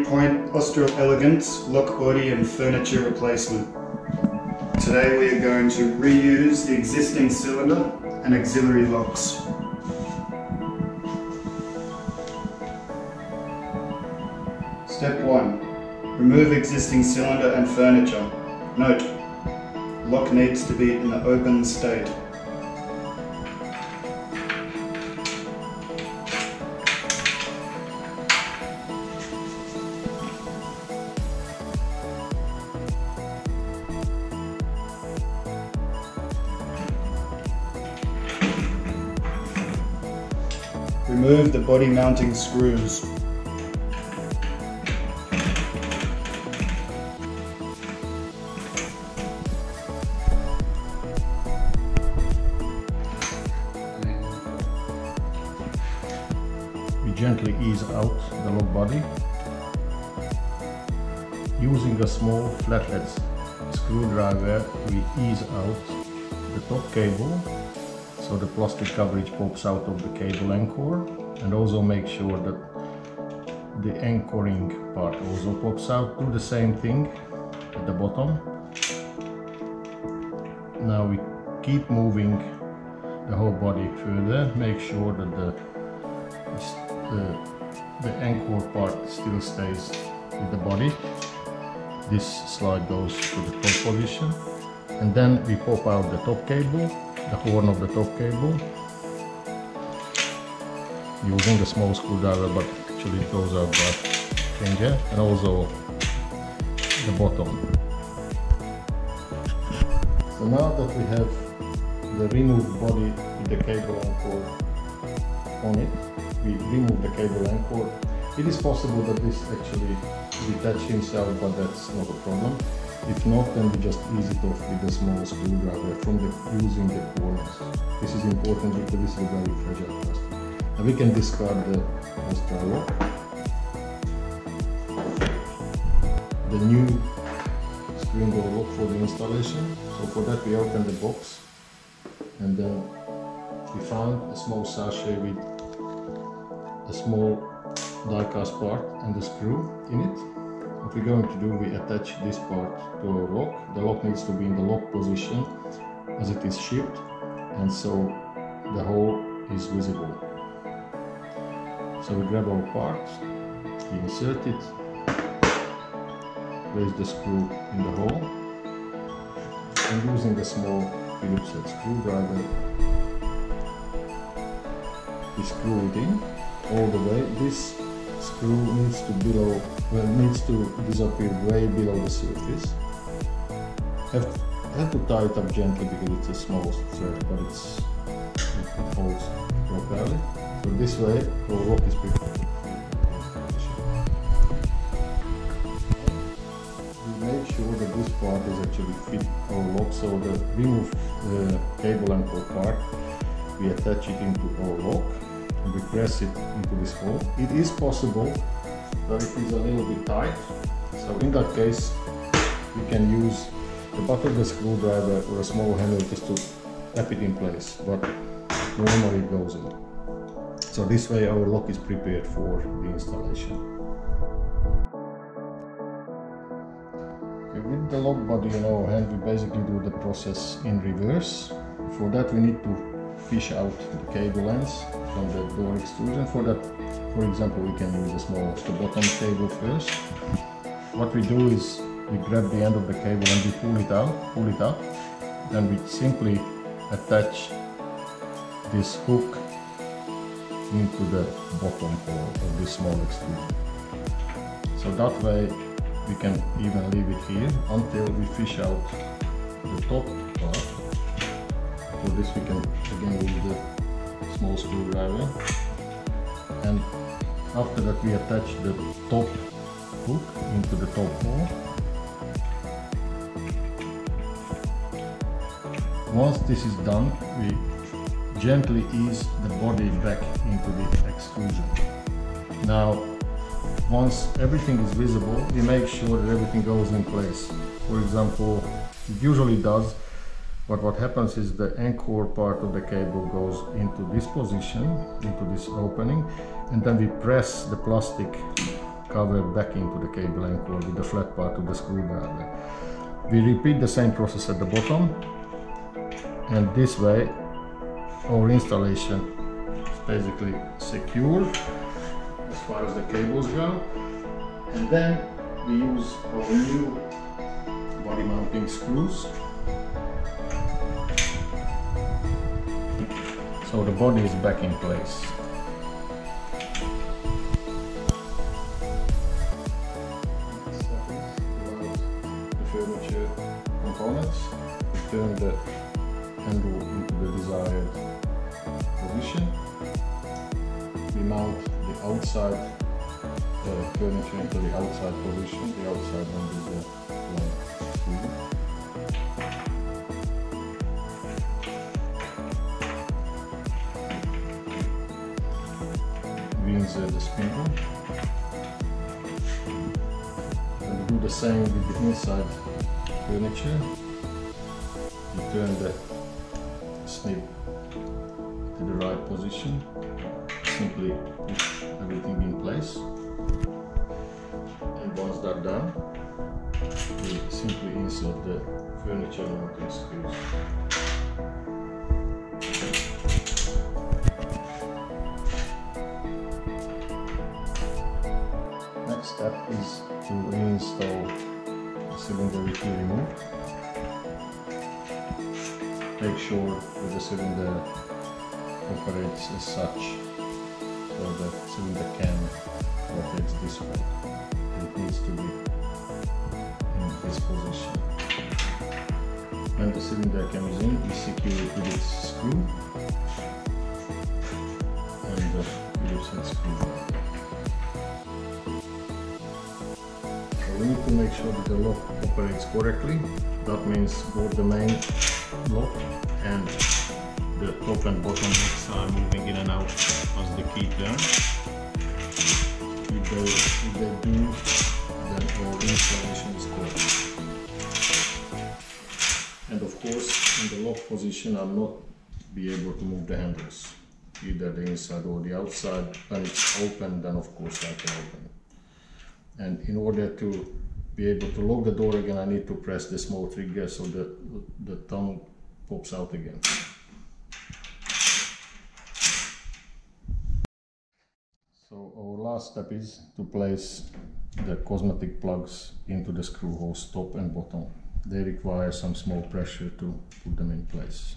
3-point Austral Elegance lock body and furniture replacement. Today we are going to reuse the existing cylinder and auxiliary locks. Step 1. Remove existing cylinder and furniture. Note, lock needs to be in the open state. Remove the body mounting screws. We gently ease out the lock body using a small flathead screwdriver. We ease out the top cable so the plastic coverage pops out of the cable anchor, and also make sure that the anchoring part also pops out. Do the same thing at the bottom. Now we keep moving the whole body further. Make sure that the anchor part still stays with the body. This slide goes to the top position, and then we pop out the top cable, the horn of the top cable, using the small screwdriver, but actually it goes out by finger, and also the bottom. So now that we have the removed body with the cable anchor on it, we remove the cable anchor. It is possible that this actually detach himself, but that's not a problem. If not, then we just ease it off with a small screwdriver using the corners. This is important because this is a very fragile plastic. Now we can discard the Austral lock. The new screen door lock for the installation. So for that we open the box, and then we found a small sachet with a small die-cast part and the screw in it. What we're going to do, we attach this part to our lock. The lock needs to be in the lock position as it is shipped, and so the hole is visible. So we grab our part, we insert it, place the screw in the hole, and using a small Phillips head screwdriver, we screw it in all the way. This screw needs to disappear way below the surface. Have to tie it up gently because it's a small thread, but it holds properly. So this way our lock is prepared. We make sure that this part is actually fit our lock, so the remove the cable anchor part, we attach it into our lock and we press it into this hole. It is possible that it is a little bit tight, so in that case we can use the butt of the screwdriver or a small hammer just to tap it in place, but normally it goes in. So this way our lock is prepared for the installation. Okay, with the lock body in our hand, we basically do the process in reverse. For that we need to fish out the cable ends from the door extrusion. For that, for example, we can use a small bottom cable first. What we do is we grab the end of the cable and we pull it up, then we simply attach this hook into the bottom hole of this small extrusion. So that way we can even leave it here until we fish out the top part. For this we can again use the small screwdriver, and after that we attach the top hook into the top hole. Once this is done, we gently ease the body back into the extrusion. Now, once everything is visible, we make sure that everything goes in place. For example, it usually does, but what happens is the anchor part of the cable goes into this position, into this opening, and then we press the plastic cover back into the cable and cord with the flat part of the screwdriver. We repeat the same process at the bottom, and this way our installation is basically secure as far as the cables go. And then we use our new body mounting screws. So the body is back in place. The furniture components, turn the handle into the desired position. We mount the outside furniture into the outside position. The outside one is the long screw. We insert the spindle. And we do the same with the inside furniture. We turn the snip to the right position. Simply push everything in place. And once that's done, we simply insert the furniture mounting screws. Next step is to reinstall the cylinder which we removed. Make sure that the cylinder operates as such, so the cylinder can rotate this way. It needs to be in this position. When the cylinder comes in, we secure it with its screw and the Phillips head screwdriver. So we need to make sure that the lock operates correctly. That means both the main lock and the top and bottom locks are moving in and out as the key turns. If they do, then our installation is correct. And of course, in the lock position, I'm not be able to move the handles, either the inside or the outside. When it's open, then of course I can open. And in order to be able to lock the door again, I need to press the small trigger so that the tongue pops out again. So our last step is to place the cosmetic plugs into the screw holes top and bottom. They require some small pressure to put them in place.